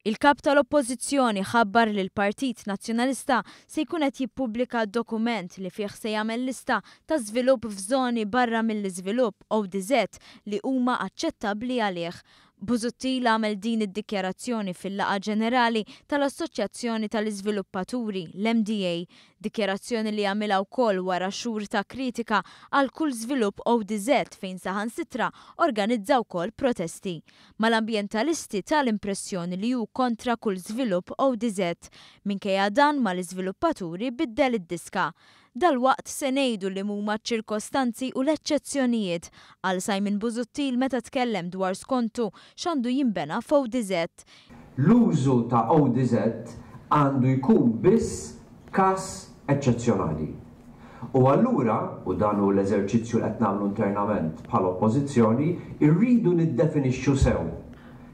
Il-kap tal-Oppożizzjoni ħabbar li l-Partit Nazzjonalista se jkun qed jippubblika dokument li fih se jagħmel lista ta' żvilupp f'żoni barra mill-iżvilupp ODZ li huma aċċettabbli għalih. Busuttil għamel din id-dikjarazzjoni fil-laqgħa ġenerali tal-Assoċjazzjoni tal-Iżviluppaturi, l-MDA, dikjarazzjoni li għamilha wkoll wara xhur ta' kritika għal kull żvilupp ODZ fejn saħansitra organizza wkoll protesti. Mal-ambjentalisti tal-impressjoni li hu kontra kull żvilupp ODZ minkejja dan mal-iżviluppaturi biddel id-diska. Dalwaqt se ngħidu li huma ċ-ċirkostanzi u l-eċċezzjonijiet għal Simon Busuttil meta tkellem dwar skontu x'għandu jinbena f'ODZ. L-użu ta' ODZ għandu jkun biss każ eċċezzjonali. U allura, u dan hu l-eżerċizzju li qed nagħmlu internament bħala oppożizzjoni, irridu niddefinixxu sew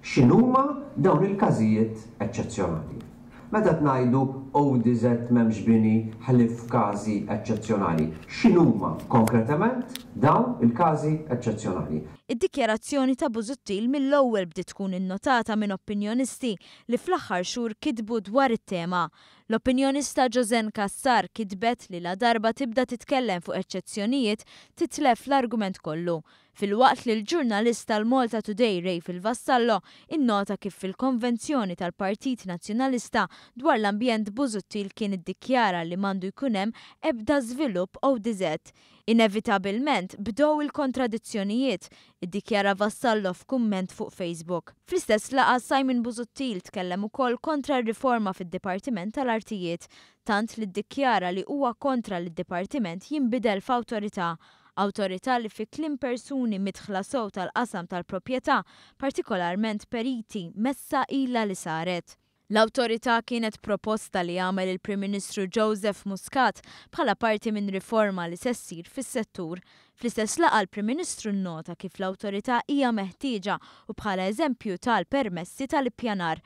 x'inhuma dawn il-każijiet eċċezzjonali. Meta tngħidu ODZ m'hemmx bini ħlief każi eċċezzjonali, x'inhuma konkretament dawn il-każi eċċezzjonali? Id-dikjarazzjoni ta' Busuttil mill-ewwel bdiet tkun innotata minn opinjonisti li fl-aħħar xhur kitbu dwar it-tema. L-opinjonista Josen Kassar kitbet li la darba tibda titkellem fuq eċċezzjonijiet titlef l-argument kollu. Fil-waqt li l-ġurnalista l-Malta Today Rejf il-Vassallo innota kif fil-konvenzjoni tal-Partit Nazzjonalista dwar l-ambjent Busuttil kien iddikjara li m'għandu jkun hemm ebda żvilupp ODZ. Inevitabilment bdew il-kontradizzjonijiet, iddikjara Vassallo f'kumment fuq Facebook. Fl-istess laqgħa Simon Busuttil tkellem ukoll kontra r-riforma fid-Dipartiment tal-Artijiet, tant li ddikjara li huwa kontra li d-Dipartiment jinbidel f'awtorità. Awtorità li fi kliem persuni midħla sew tal-qasam tal-proprjetà, partikolarment periti messa ilha li saret. L-awtorità kienet proposta li għamel il-Prim Ministru Joseph Muscat bħala parti minn riforma li se ssir fis-settur. Fl-istess laqgħa l-Prim Ministru nnota kif l-awtorità hija meħtieġa u bħala eżempju tal-permessi tal-ippjanar.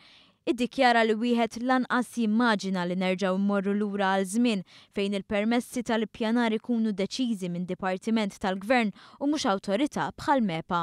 Iddikjara li wieħed lanqas jimmaġina li nerġgħu mmorru lura għal żmien fejn il-permessi tal-ippjanar ikunu deċiżi minn dipartiment tal-Gvern u mhux awtorità bħal MEPA.